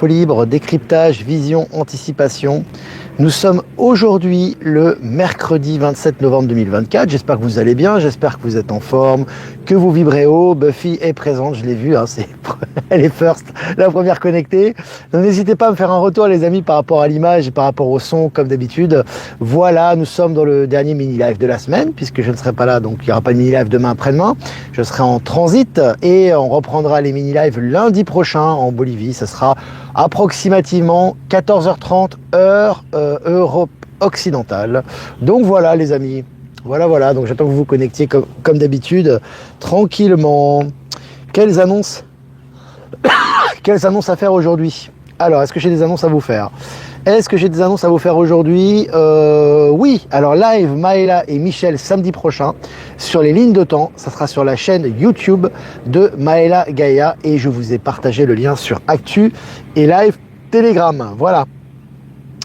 Libre, décryptage, vision, anticipation. Nous sommes aujourd'hui le mercredi 27 novembre 2024. J'espère que vous allez bien, j'espère que vous êtes en forme, que vous vibrez haut. Buffy est présente, je l'ai vue, hein, elle est first, la première connectée. Donc n'hésitez pas à me faire un retour les amis par rapport à l'image et par rapport au son comme d'habitude. Voilà, nous sommes dans le dernier mini-live de la semaine puisque je ne serai pas là, donc il n'y aura pas de mini-live demain après-demain. Je serai en transit et on reprendra les mini-lives lundi prochain en Bolivie. Ça sera approximativement 14h30 heure Europe occidentale. Donc voilà les amis, voilà, donc j'attends que vous vous connectiez comme d'habitude, tranquillement. Quelles annonces à faire aujourd'hui? Alors, est-ce que j'ai des annonces à vous faire? Aujourd'hui? Oui, alors live Maëla et Michel samedi prochain sur les lignes de temps. Ça sera sur la chaîne YouTube de Maëla Gaïa et je vous ai partagé le lien sur Actu et Live Telegram. Voilà.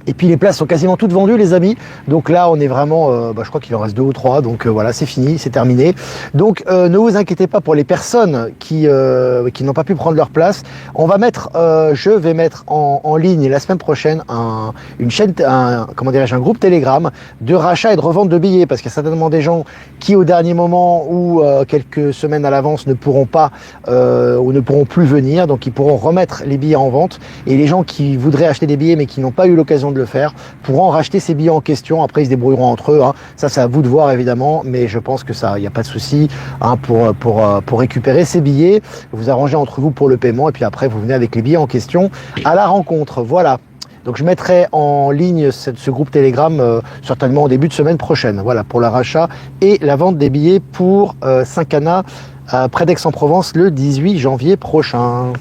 Et puis les places sont quasiment toutes vendues les amis, donc là on est vraiment, je crois qu'il en reste 2 ou 3, donc voilà c'est fini, c'est terminé. Donc ne vous inquiétez pas pour les personnes qui n'ont pas pu prendre leur place. On va mettre, je vais mettre en ligne la semaine prochaine une chaîne, un groupe Telegram de rachat et de revente de billets, parce qu'il y a certainement des gens qui au dernier moment ou quelques semaines à l'avance ne pourront pas ou ne pourront plus venir, donc ils pourront remettre les billets en vente, et les gens qui voudraient acheter des billets mais qui n'ont pas eu l'occasion de le faire pourront racheter ces billets en question. Après ils se débrouilleront entre eux, hein. Ça c'est à vous de voir évidemment, mais je pense que ça, il n'y a pas de souci, hein, pour récupérer ces billets. Vous arrangez entre vous pour le paiement et puis après vous venez avec les billets en question à la rencontre. Voilà. Donc je mettrai en ligne ce groupe Telegram certainement au début de semaine prochaine. Voilà, pour le rachat et la vente des billets pour Saint-Cana près d'Aix-en-Provence le 18 janvier prochain.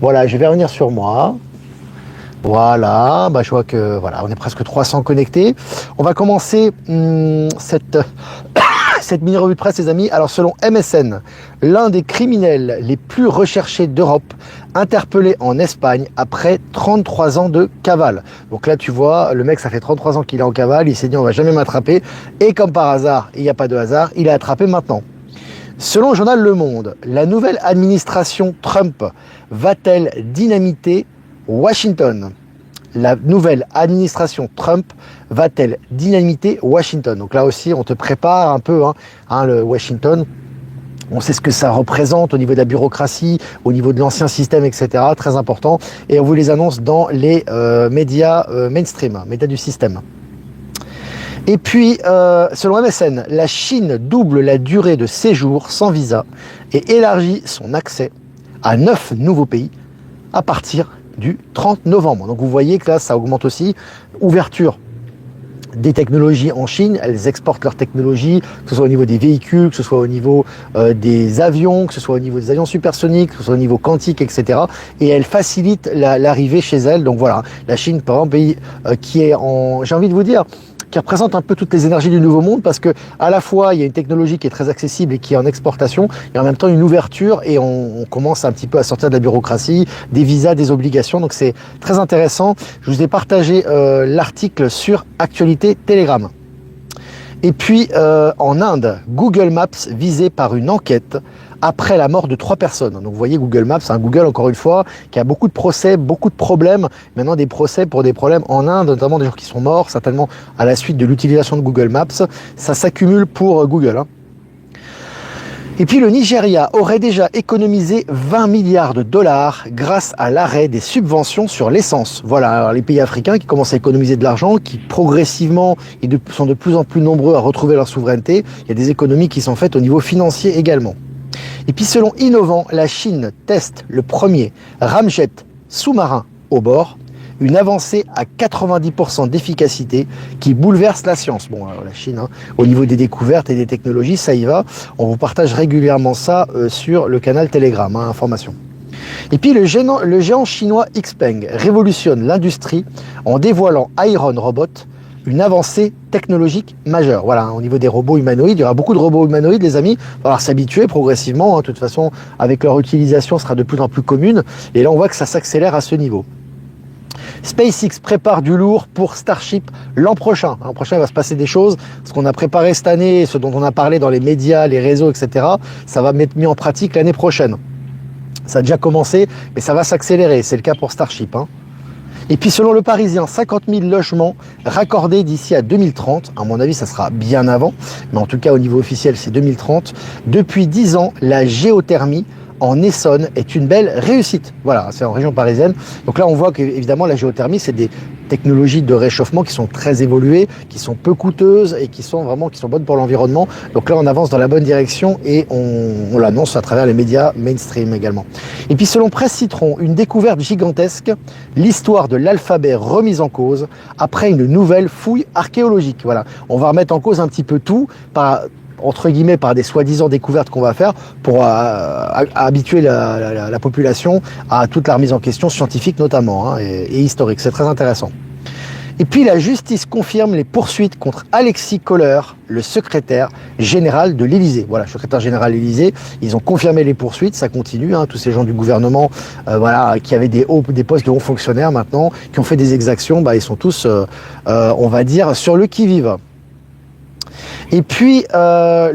Voilà, je vais revenir sur moi. Voilà, je vois que voilà, on est presque 300 connectés. On va commencer cette mini revue de presse les amis. Alors selon MSN, l'un des criminels les plus recherchés d'Europe, interpellé en Espagne après 33 ans de cavale. Donc là tu vois, le mec ça fait 33 ans qu'il est en cavale, il s'est dit on va jamais m'attraper, et comme par hasard, il n'y a pas de hasard, il est attrapé maintenant. Selon le journal Le Monde, la nouvelle administration Trump va-t-elle dynamiter Washington? La nouvelle administration Trump va-t-elle dynamiter Washington? Donc là aussi, on te prépare un peu, le Washington. On sait ce que ça représente au niveau de la bureaucratie, au niveau de l'ancien système, etc. Très important. Et on vous les annonce dans les médias mainstream, médias du système. Et puis, selon MSN, la Chine double la durée de séjour sans visa et élargit son accès à 9 nouveaux pays à partir du 30 novembre. Donc vous voyez que là, ça augmente aussi. Ouverture des technologies en Chine, elles exportent leurs technologies, que ce soit au niveau des véhicules, que ce soit au niveau des avions, que ce soit au niveau des avions supersoniques, que ce soit au niveau quantique, etc. Et elles facilitent l'arrivée chez elles. Donc voilà, la Chine, par exemple, pays qui est j'ai envie de vous dire, qui représente un peu toutes les énergies du nouveau monde, parce que à la fois il y a une technologie qui est très accessible et qui est en exportation, et en même temps une ouverture, et on commence un petit peu à sortir de la bureaucratie, des visas, des obligations, donc c'est très intéressant. Je vous ai partagé l'article sur Actualité Telegram. Et puis en Inde, Google Maps visé par une enquête après la mort de 3 personnes. Donc vous voyez Google Maps, Google encore une fois, qui a beaucoup de procès, beaucoup de problèmes. Maintenant des procès pour des problèmes en Inde, notamment des gens qui sont morts, certainement à la suite de l'utilisation de Google Maps. Ça s'accumule pour Google. Et puis le Nigeria aurait déjà économisé 20 milliards de dollars grâce à l'arrêt des subventions sur l'essence. Voilà, alors les pays africains qui commencent à économiser de l'argent, qui progressivement sont de plus en plus nombreux à retrouver leur souveraineté. Il y a des économies qui sont faites au niveau financier également. Et puis selon Innovant, la Chine teste le premier ramjet sous-marin au bord, une avancée à 90% d'efficacité qui bouleverse la science. Bon, alors la Chine, au niveau des découvertes et des technologies, ça y va. On vous partage régulièrement ça sur le canal Telegram, information. Et puis le géant chinois Xpeng révolutionne l'industrie en dévoilant Iron Robot, une avancée technologique majeure. Voilà, au niveau des robots humanoïdes, il y aura beaucoup de robots humanoïdes, les amis. Il va falloir s'habituer progressivement. De toute façon, avec leur utilisation, sera de plus en plus commune. Et là, on voit que ça s'accélère à ce niveau. SpaceX prépare du lourd pour Starship l'an prochain. L'an prochain, il va se passer des choses. Ce qu'on a préparé cette année, ce dont on a parlé dans les médias, les réseaux, etc., ça va être mis en pratique l'année prochaine. Ça a déjà commencé, mais ça va s'accélérer. C'est le cas pour Starship, hein. Et puis selon le Parisien, 50 000 logements raccordés d'ici à 2030. À mon avis, ça sera bien avant, mais en tout cas au niveau officiel, c'est 2030. Depuis 10 ans, la géothermie en Essonne est une belle réussite. Voilà, c'est en région parisienne. Donc là, on voit qu'évidemment, la géothermie, c'est des technologies de réchauffement qui sont très évoluées, qui sont peu coûteuses et qui sont bonnes pour l'environnement. Donc là, on avance dans la bonne direction et on l'annonce à travers les médias mainstream également. Et puis, selon Presse Citron, une découverte gigantesque, l'histoire de l'alphabet remise en cause après une nouvelle fouille archéologique. Voilà, on va remettre en cause un petit peu tout entre guillemets, par des soi-disant découvertes qu'on va faire pour habituer la population à toute la remise en question scientifique notamment, hein, et historique. C'est très intéressant. Et puis la justice confirme les poursuites contre Alexis Kohler, le secrétaire général de l'Élysée. Voilà, secrétaire général de l'Élysée, ils ont confirmé les poursuites, ça continue, hein, tous ces gens du gouvernement qui avaient des postes de hauts fonctionnaires maintenant, qui ont fait des exactions, ils sont tous, on va dire, sur le qui-vive. Et puis, la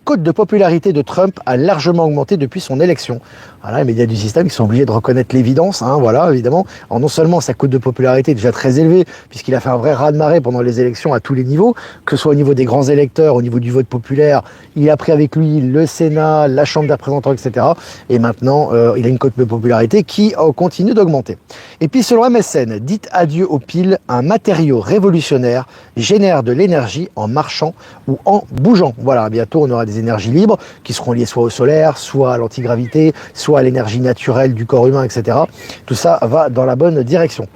cote de popularité de Trump a largement augmenté depuis son élection. Voilà, les médias du système qui sont obligés de reconnaître l'évidence, hein, voilà, évidemment. Alors, non seulement sa cote de popularité est déjà très élevée, puisqu'il a fait un vrai raz-de-marée pendant les élections à tous les niveaux, que ce soit au niveau des grands électeurs, au niveau du vote populaire, il a pris avec lui le Sénat, la Chambre des représentants, etc. Et maintenant, il a une cote de popularité qui continue d'augmenter. Et puis, selon MSN, dites adieu aux piles, un matériau révolutionnaire génère de l'énergie en marchant ou en bougeant. Voilà, bientôt on aura des énergies libres qui seront liées soit au solaire, soit à l'antigravité, soit à l'énergie naturelle du corps humain, etc. Tout ça va dans la bonne direction.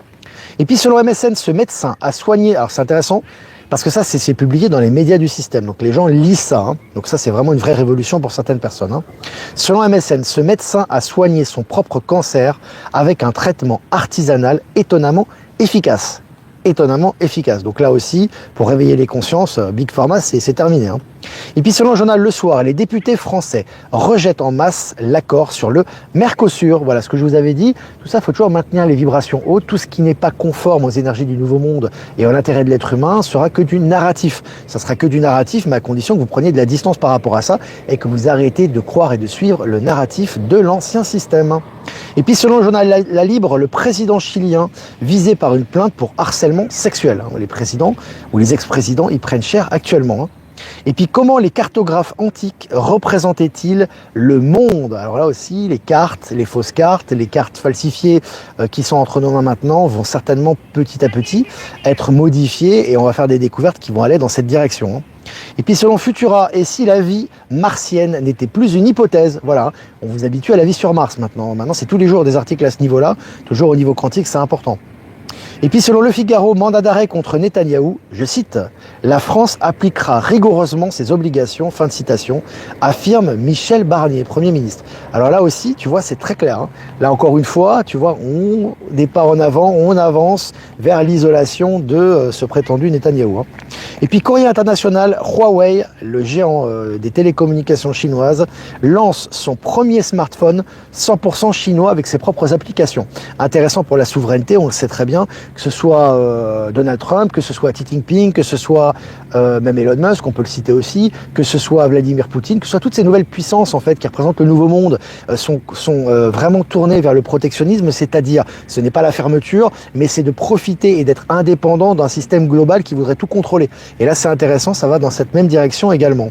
Et puis selon MSN, ce médecin a soigné, alors c'est intéressant, parce que ça c'est publié dans les médias du système, donc les gens lisent ça, hein. Donc ça c'est vraiment une vraie révolution pour certaines personnes, hein. Selon MSN, ce médecin a soigné son propre cancer avec un traitement artisanal étonnamment efficace. Donc là aussi, pour réveiller les consciences, Big Pharma, c'est terminé, hein. Et puis selon le journal Le Soir, les députés français rejettent en masse l'accord sur le Mercosur. Voilà ce que je vous avais dit. Tout ça, il faut toujours maintenir les vibrations hautes. Tout ce qui n'est pas conforme aux énergies du Nouveau Monde et à l'intérêt de l'être humain sera que du narratif. Ça sera que du narratif, mais à condition que vous preniez de la distance par rapport à ça et que vous arrêtez de croire et de suivre le narratif de l'ancien système. Et puis selon le journal La Libre, le président chilien visé par une plainte pour harcèlement sexuel. Les présidents ou les ex-présidents, ils prennent cher actuellement, hein. Et puis comment les cartographes antiques représentaient-ils le monde? Alors là aussi, les cartes, les fausses cartes, les cartes falsifiées qui sont entre nos mains maintenant vont certainement petit à petit être modifiées et on va faire des découvertes qui vont aller dans cette direction, hein. Et puis selon Futura, et si la vie martienne n'était plus une hypothèse? Voilà, on vous habitue à la vie sur Mars maintenant. Maintenant c'est tous les jours des articles à ce niveau-là, toujours au niveau quantique, c'est important. Et puis selon Le Figaro, mandat d'arrêt contre Netanyahou, je cite, « La France appliquera rigoureusement ses obligations », fin de citation, affirme Michel Barnier, Premier ministre. Alors là aussi, tu vois, c'est très clair, hein. Là encore une fois, tu vois, on n'est pas en avant, on avance vers l'isolation de ce prétendu Netanyahou, hein. Et puis courrier international, Huawei, le géant des télécommunications chinoises, lance son premier smartphone 100% chinois avec ses propres applications. Intéressant pour la souveraineté, on le sait très bien, que ce soit Donald Trump, que ce soit Xi Jinping, que ce soit même Elon Musk, on peut le citer aussi, que ce soit Vladimir Poutine, que ce soit toutes ces nouvelles puissances en fait qui représentent le nouveau monde sont vraiment tournées vers le protectionnisme, c'est-à-dire ce n'est pas la fermeture, mais c'est de profiter et d'être indépendant d'un système global qui voudrait tout contrôler. Et là c'est intéressant, ça va dans cette même direction également.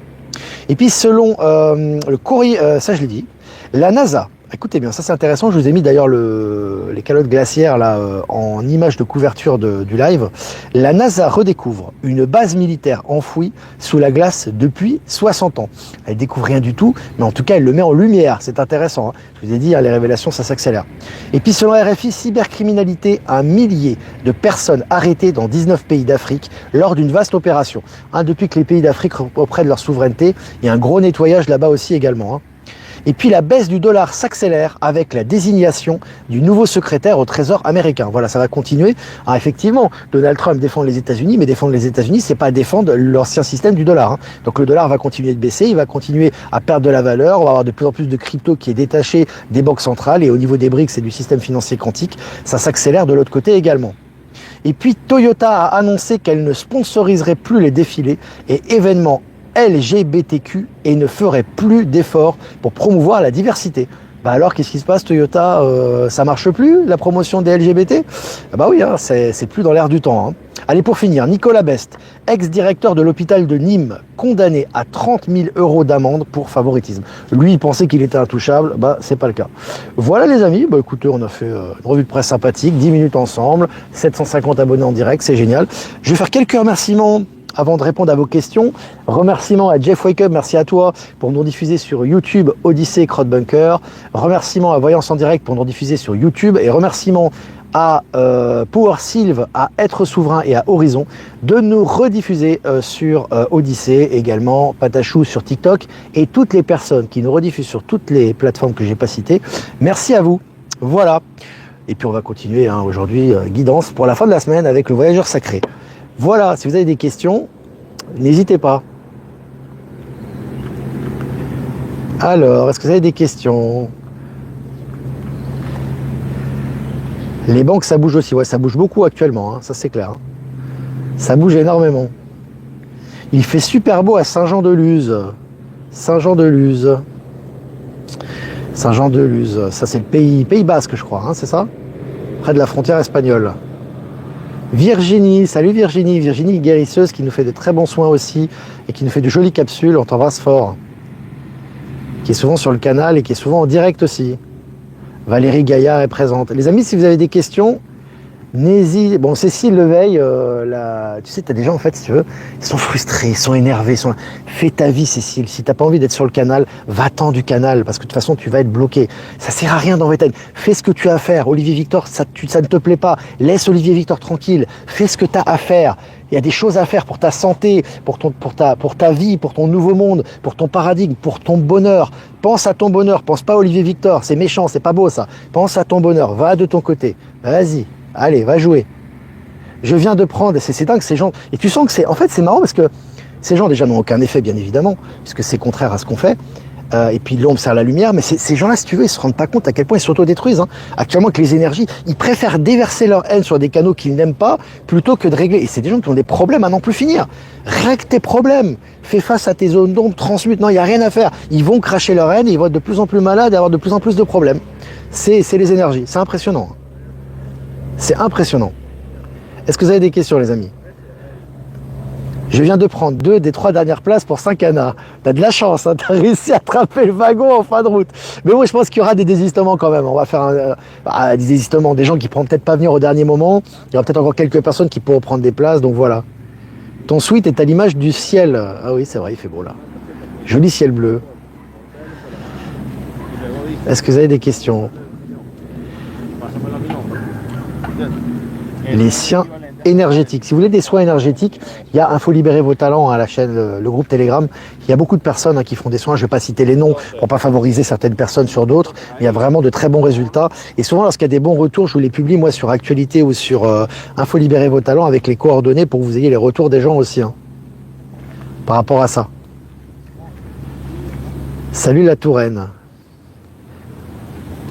Et puis selon le courrier, ça je l'ai dit, la NASA, écoutez bien, ça c'est intéressant, je vous ai mis d'ailleurs les calottes glaciaires là en image de couverture du live. La NASA redécouvre une base militaire enfouie sous la glace depuis 60 ans. Elle découvre rien du tout, mais en tout cas elle le met en lumière, c'est intéressant, hein. Je vous ai dit, hein, les révélations ça s'accélère. Et puis selon RFI, cybercriminalité, un millier de personnes arrêtées dans 19 pays d'Afrique lors d'une vaste opération. Hein, depuis que les pays d'Afrique reprennent leur souveraineté, il y a un gros nettoyage là-bas aussi également, hein. Et puis la baisse du dollar s'accélère avec la désignation du nouveau secrétaire au Trésor américain. Voilà, ça va continuer. Alors effectivement, Donald Trump défend les États-Unis, mais défendre les États-Unis, c'est pas défendre l'ancien système du dollar, hein. Donc le dollar va continuer de baisser, il va continuer à perdre de la valeur, on va avoir de plus en plus de crypto qui est détaché des banques centrales et au niveau des BRICS et du système financier quantique, ça s'accélère de l'autre côté également. Et puis Toyota a annoncé qu'elle ne sponsoriserait plus les défilés et événements LGBTQ et ne ferait plus d'efforts pour promouvoir la diversité. Bah alors, qu'est-ce qui se passe, Toyota? Ça marche plus, la promotion des LGBT? Ah bah oui, hein, c'est plus dans l'air du temps. Hein. Allez, pour finir, Nicolas Best, ex-directeur de l'hôpital de Nîmes, condamné à 30 000 € d'amende pour favoritisme. Lui, il pensait qu'il était intouchable, bah c'est pas le cas. Voilà les amis, bah écoutez, on a fait une revue de presse sympathique, 10 minutes ensemble, 750 abonnés en direct, c'est génial. Je vais faire quelques remerciements avant de répondre à vos questions. Remerciements à Jeff Wake Up, merci à toi pour nous diffuser sur YouTube, Odyssée et Crowdbunker. Remerciements à Voyance en Direct pour nous diffuser sur YouTube. Et remerciements à Power Sylve, à Être Souverain et à Horizon de nous rediffuser sur Odyssée, également Patachou sur TikTok et toutes les personnes qui nous rediffusent sur toutes les plateformes que j'ai pas citées. Merci à vous. Voilà. Et puis on va continuer hein, aujourd'hui, guidance pour la fin de la semaine avec le voyageur sacré. Voilà, si vous avez des questions, n'hésitez pas. Alors, est-ce que vous avez des questions? Les banques, ça bouge aussi. Ouais, ça bouge beaucoup actuellement, hein, ça c'est clair. Hein. Ça bouge énormément. Il fait super beau à Saint-Jean-de-Luz. Saint-Jean-de-Luz. Saint-Jean-de-Luz. Ça c'est le Pays Basque, je crois, hein, c'est ça? Près de la frontière espagnole. Virginie, salut Virginie, Virginie guérisseuse qui nous fait de très bons soins aussi et qui nous fait de jolies capsules, on t'embrasse fort. Qui est souvent sur le canal et qui est souvent en direct aussi. Valérie Gaillard est présente. Les amis, si vous avez des questions, n'hésitez. Bon, Cécile Leveille, tu sais, t'as des gens en fait, si tu veux, ils sont frustrés, ils sont énervés. Fais ta vie, Cécile. Si t'as pas envie d'être sur le canal, va-t'en du canal parce que de toute façon, tu vas être bloqué. Ça sert à rien d'embêter. Fais ce que tu as à faire. Olivier Victor, ça ne te plaît pas. Laisse Olivier Victor tranquille. Fais ce que tu as à faire. Il y a des choses à faire pour ta santé, pour ta vie, pour ton nouveau monde, pour ton paradigme, pour ton bonheur. Pense à ton bonheur. Pense pas à Olivier Victor. C'est méchant, c'est pas beau ça. Pense à ton bonheur. Va de ton côté. Vas-y. Allez, va jouer. Je viens de prendre, c'est dingue ces gens. Et tu sens que en fait c'est marrant parce que ces gens déjà n'ont aucun effet bien évidemment, puisque c'est contraire à ce qu'on fait. Et puis l'ombre sert la lumière, mais ces gens-là, si tu veux, ils se rendent pas compte à quel point ils s'autodétruisent. Hein. Actuellement, avec les énergies, ils préfèrent déverser leur haine sur des canaux qu'ils n'aiment pas, plutôt que de régler. Et c'est des gens qui ont des problèmes à n'en plus finir. Règle tes problèmes, fais face à tes zones d'ombre, transmute. Non, il n'y a rien à faire. Ils vont cracher leur haine, et ils vont être de plus en plus malades et avoir de plus en plus de problèmes. C'est les énergies, c'est impressionnant. C'est impressionnant. Est-ce que vous avez des questions, les amis? Je viens de prendre 2 des 3 dernières places pour Saint-Cana. T'as de la chance, hein, t'as réussi à attraper le wagon en fin de route. Mais moi, je pense qu'il y aura des désistements quand même. On va faire des désistements, des gens qui ne pourront peut-être pas venir au dernier moment. Il y aura peut-être encore quelques personnes qui pourront prendre des places, donc voilà. Ton suite est à l'image du ciel. Ah oui, c'est vrai, il fait beau là. Joli ciel bleu. Est-ce que vous avez des questions? Les soins énergétiques. Si vous voulez des soins énergétiques, il y a Info Libérer vos talents à la chaîne, le groupe Telegram. Il y a beaucoup de personnes qui font des soins. Je ne vais pas citer les noms pour pas favoriser certaines personnes sur d'autres. Il y a vraiment de très bons résultats. Et souvent, lorsqu'il y a des bons retours, je vous les publie moi sur Actualité ou sur Info Libérer vos talents avec les coordonnées pour que vous ayez les retours des gens aussi. Hein, par rapport à ça. Salut la Touraine.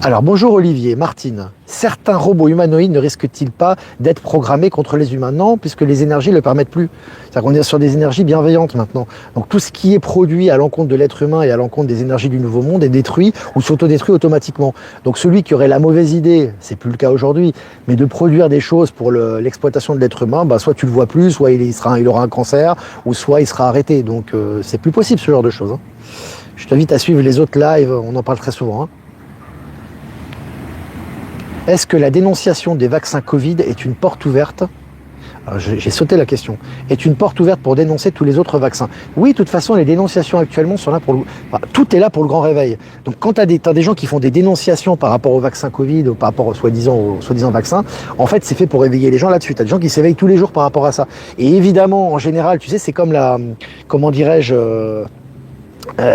Alors bonjour Olivier, Martine. Certains robots humanoïdes ne risquent-ils pas d'être programmés contre les humains? Non, puisque les énergies ne le permettent plus. C'est-à-dire qu'on est sur des énergies bienveillantes maintenant. Donc tout ce qui est produit à l'encontre de l'être humain et à l'encontre des énergies du nouveau monde est détruit ou s'autodétruit automatiquement. Donc celui qui aurait la mauvaise idée, c'est plus le cas aujourd'hui, mais de produire des choses pour l'exploitation de l'être humain, bah, soit tu le vois plus, soit il aura un cancer, ou soit il sera arrêté. Donc c'est plus possible ce genre de choses. Hein. Je t'invite à suivre les autres lives, on en parle très souvent. Hein. Est-ce que la dénonciation des vaccins Covid est une porte ouverte? J'ai sauté la question. Est une porte ouverte pour dénoncer tous les autres vaccins? Oui, de toute façon, les dénonciations actuellement sont là pour tout est là pour le grand réveil. Donc quand tu as des gens qui font des dénonciations par rapport au vaccin Covid ou par rapport au soi-disant vaccin, en fait, c'est fait pour réveiller les gens là-dessus. Tu as des gens qui s'éveillent tous les jours par rapport à ça. Et évidemment, en général, tu sais, c'est comme comment dirais-je,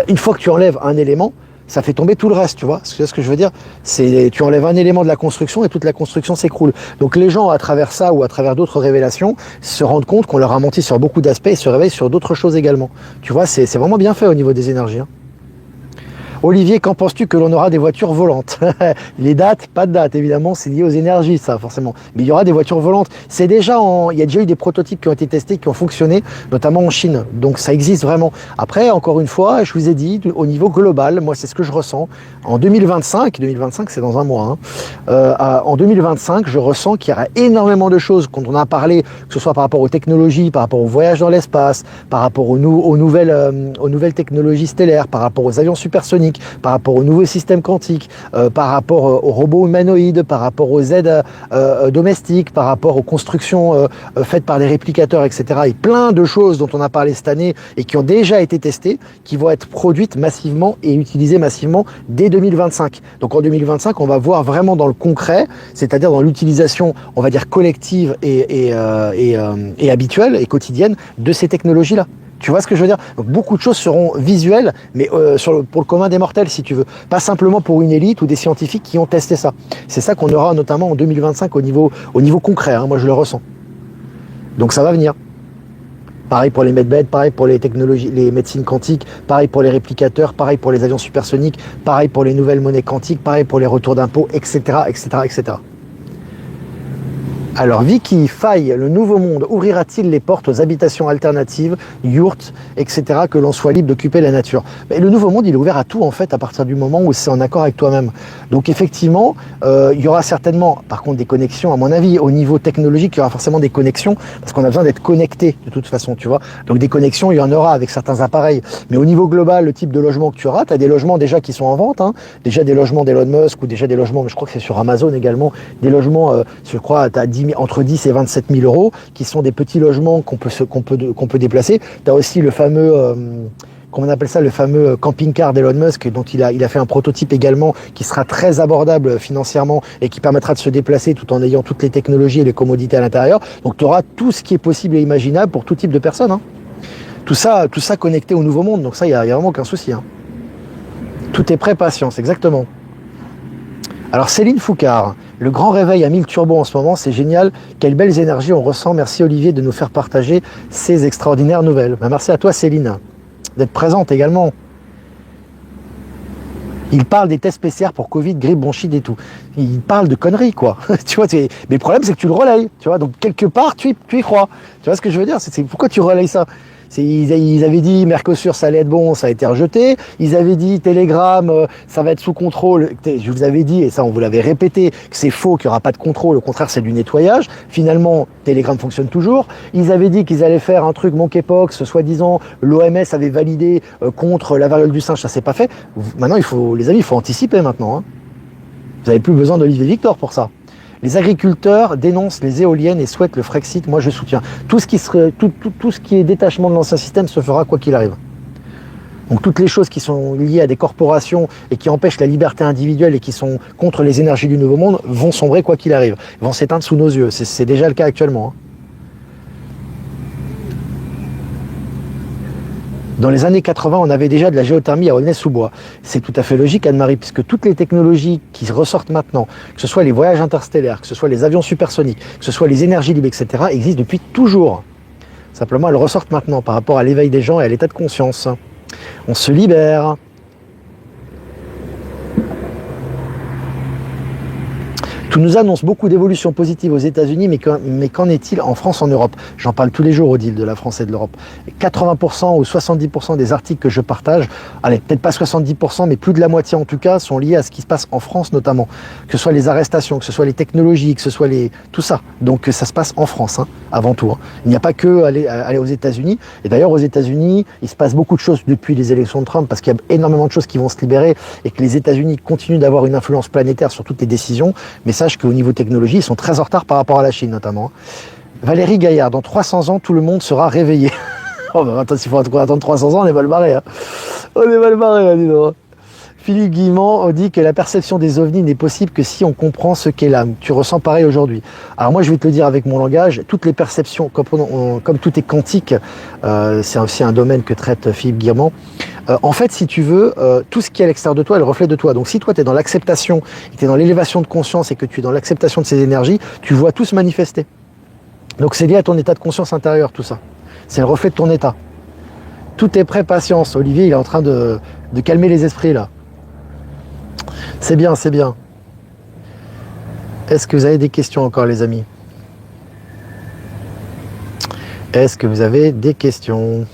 une fois que tu enlèves un élément, ça fait tomber tout le reste, tu vois. C'est ce que je veux dire. Tu enlèves un élément de la construction et toute la construction s'écroule. Donc les gens, à travers ça ou à travers d'autres révélations, se rendent compte qu'on leur a menti sur beaucoup d'aspects et se réveillent sur d'autres choses également. Tu vois, c'est vraiment bien fait au niveau des énergies. Hein. Olivier, qu'en penses-tu que l'on aura des voitures volantes? Les dates, pas de date, évidemment, c'est lié aux énergies, ça, forcément. Mais il y aura des voitures volantes. Il y a déjà eu des prototypes qui ont été testés, qui ont fonctionné, notamment en Chine. Donc ça existe vraiment. Après, encore une fois, je vous ai dit, au niveau global, moi, c'est ce que je ressens. En 2025 c'est dans un mois, hein, en 2025, je ressens qu'il y aura énormément de choses quand on a parlé, que ce soit par rapport aux technologies, par rapport au voyage dans l'espace, par rapport aux nouvelles technologies stellaires, par rapport aux avions supersoniques, par rapport aux nouveaux systèmes quantiques, par rapport aux robots humanoïdes, par rapport aux aides domestiques, par rapport aux constructions faites par des réplicateurs, etc. Et plein de choses dont on a parlé cette année et qui ont déjà été testées, qui vont être produites massivement et utilisées massivement dès 2025. Donc en 2025, on va voir vraiment dans le concret, c'est-à-dire dans l'utilisation, on va dire collective et habituelle et quotidienne de ces technologies-là. Tu vois ce que je veux dire? Donc beaucoup de choses seront visuelles, mais pour le commun des mortels, si tu veux. Pas simplement pour une élite ou des scientifiques qui ont testé ça. C'est ça qu'on aura notamment en 2025 au niveau concret, hein, moi je le ressens. Donc ça va venir. Pareil pour les medbeds, pareil pour les technologies, les médecines quantiques, pareil pour les réplicateurs, pareil pour les avions supersoniques, pareil pour les nouvelles monnaies quantiques, pareil pour les retours d'impôts, etc., etc., etc. Alors Vicky, faille, le nouveau monde ouvrira-t-il les portes aux habitations alternatives, yurts, etc., que l'on soit libre d'occuper la nature? Mais le nouveau monde, il est ouvert à tout en fait, à partir du moment où c'est en accord avec toi-même. Donc effectivement, il y aura certainement, par contre, des connexions, à mon avis, au niveau technologique, il y aura forcément des connexions, parce qu'on a besoin d'être connecté de toute façon, tu vois. Donc des connexions, il y en aura avec certains appareils. Mais au niveau global, le type de logement que tu auras, tu as des logements déjà qui sont en vente, hein, déjà des logements d'Elon Musk, ou déjà des logements, mais je crois que c'est sur Amazon également, des logements, je crois, tu as entre 10 et 27 000 euros, qui sont des petits logements qu'on peut déplacer. Tu as aussi le fameux, comment on appelle ça, le fameux camping-car d'Elon Musk, dont il a fait un prototype également, qui sera très abordable financièrement et qui permettra de se déplacer tout en ayant toutes les technologies et les commodités à l'intérieur. Donc tu auras tout ce qui est possible et imaginable pour tout type de personnes, hein. Tout ça connecté au nouveau monde, donc ça, il n'y a vraiment aucun souci, hein. Tout est prêt, patience, exactement. Alors Céline Foucard, le grand réveil à 1000 turbos en ce moment, c'est génial, quelles belles énergies on ressent, merci Olivier de nous faire partager ces extraordinaires nouvelles. Ben, merci à toi Céline, d'être présente également. Il parle des tests PCR pour Covid, grippe, bronchite et tout. Il parle de conneries, quoi. Tu vois, mais le problème, c'est que tu le relayes, tu vois, donc quelque part, tu y crois. Tu vois ce que je veux dire? C'est pourquoi tu relayes ça? Ils avaient dit Mercosur ça allait être bon, ça a été rejeté. Ils avaient dit Telegram ça va être sous contrôle. Je vous avais dit, et ça on vous l'avait répété, que c'est faux, qu'il n'y aura pas de contrôle, au contraire c'est du nettoyage. Finalement, Telegram fonctionne toujours. Ils avaient dit qu'ils allaient faire un truc monkeypox, soi-disant l'OMS avait validé contre la variole du singe, ça s'est pas fait. Maintenant, les amis, il faut anticiper maintenant, hein. Vous n'avez plus besoin d'Olivier Victor pour ça. Les agriculteurs dénoncent les éoliennes et souhaitent le Frexit. Moi, je soutiens. Tout ce qui est détachement de l'ancien système se fera quoi qu'il arrive. Donc, toutes les choses qui sont liées à des corporations et qui empêchent la liberté individuelle et qui sont contre les énergies du nouveau monde vont sombrer quoi qu'il arrive. Ils vont s'éteindre sous nos yeux. C'est déjà le cas actuellement, hein. Dans les années 80, on avait déjà de la géothermie à Aulnay-sous-Bois. C'est tout à fait logique, Anne-Marie, puisque toutes les technologies qui ressortent maintenant, que ce soit les voyages interstellaires, que ce soit les avions supersoniques, que ce soit les énergies libres, etc., existent depuis toujours. Simplement, elles ressortent maintenant par rapport à l'éveil des gens et à l'état de conscience. On se libère. Tout nous annonce beaucoup d'évolutions positives aux États-Unis, mais qu'en est-il en France, en Europe? J'en parle tous les jours, Odile, de la France et de l'Europe. 80% ou 70% des articles que je partage, allez, peut-être pas 70%, mais plus de la moitié en tout cas, sont liés à ce qui se passe en France notamment. Que ce soit les arrestations, que ce soit les technologies, que ce soit tout ça. Donc ça se passe en France, hein, avant tout, hein. Il n'y a pas que aller aux États-Unis. Et d'ailleurs, aux États-Unis, il se passe beaucoup de choses depuis les élections de Trump, parce qu'il y a énormément de choses qui vont se libérer et que les États-Unis continuent d'avoir une influence planétaire sur toutes les décisions. Mais sache qu'au niveau technologie, ils sont très en retard par rapport à la Chine notamment. Valérie Gaillard, dans 300 ans, tout le monde sera réveillé. Oh bah attends, s'il faut attendre 300 ans, on est mal barré, hein. On est mal barré, hein, dis donc. Philippe Guillemant dit que la perception des ovnis n'est possible que si on comprend ce qu'est l'âme. Tu ressens pareil aujourd'hui. Alors moi, je vais te le dire avec mon langage, toutes les perceptions, comme tout est quantique, c'est aussi un domaine que traite Philippe Guillemant. En fait, si tu veux, tout ce qui est à l'extérieur de toi est le reflet de toi. Donc si toi, tu es dans l'acceptation, tu es dans l'élévation de conscience et que tu es dans l'acceptation de ces énergies, tu vois tout se manifester. Donc c'est lié à ton état de conscience intérieur, tout ça. C'est le reflet de ton état. Tout est prêt, patience. Olivier, il est en train de calmer les esprits, là. C'est bien, c'est bien. Est-ce que vous avez des questions encore, les amis? Est-ce que vous avez des questions?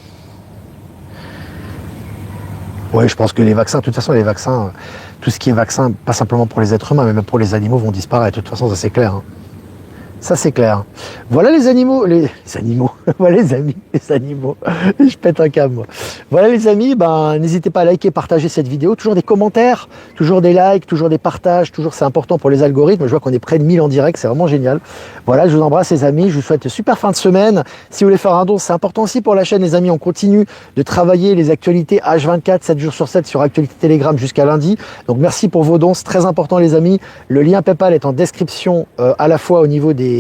Oui, je pense que les vaccins, de toute façon, les vaccins, tout ce qui est vaccin, pas simplement pour les êtres humains, mais même pour les animaux, vont disparaître. De toute façon, ça c'est clair, hein. Ça c'est clair. Voilà les animaux, les animaux, voilà les amis, les animaux. Je pète un câble moi. Voilà les amis, ben n'hésitez pas à liker, partager cette vidéo. Toujours des commentaires, toujours des likes, toujours des partages, toujours c'est important pour les algorithmes. Je vois qu'on est près de 1000 en direct, c'est vraiment génial. Voilà, je vous embrasse les amis, je vous souhaite une super fin de semaine. Si vous voulez faire un don, c'est important aussi pour la chaîne les amis. On continue de travailler les actualités H24, 7 jours sur 7 sur Actualité Telegram jusqu'à lundi. Donc merci pour vos dons, c'est très important les amis. Le lien PayPal est en description à la fois au niveau des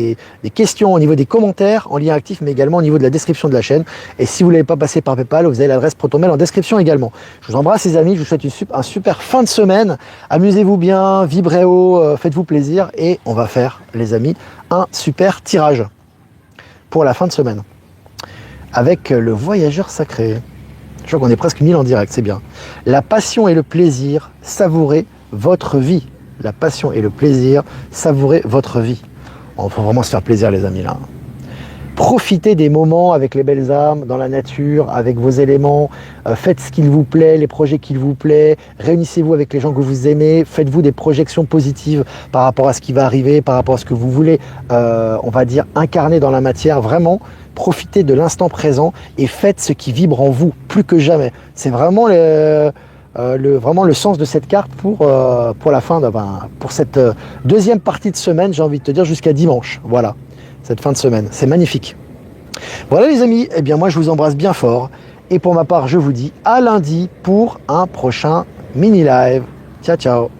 questions, au niveau des commentaires en lien actif, mais également au niveau de la description de la chaîne. Et si vous ne l'avez pas passé par PayPal, vous avez l'adresse Protonmail en description également. Je vous embrasse les amis, je vous souhaite un super fin de semaine. Amusez-vous bien, vibrez haut, faites-vous plaisir et on va faire les amis un super tirage pour la fin de semaine avec le voyageur sacré. Je crois qu'on est presque 1000 en direct, c'est bien. La passion et le plaisir, savourez votre vie. La passion et le plaisir, savourez votre vie. Il faut vraiment se faire plaisir les amis là. Profitez des moments avec les belles âmes, dans la nature, avec vos éléments. Faites ce qu'il vous plaît, les projets qu'il vous plaît. Réunissez-vous avec les gens que vous aimez. Faites-vous des projections positives par rapport à ce qui va arriver, par rapport à ce que vous voulez, on va dire, incarner dans la matière. Vraiment, profitez de l'instant présent et faites ce qui vibre en vous, plus que jamais. C'est vraiment vraiment le sens de cette carte pour la fin, pour cette deuxième partie de semaine, j'ai envie de te dire, jusqu'à dimanche. Voilà, cette fin de semaine. C'est magnifique. Voilà les amis, eh bien moi je vous embrasse bien fort. Et pour ma part, je vous dis à lundi pour un prochain mini live. Ciao, ciao.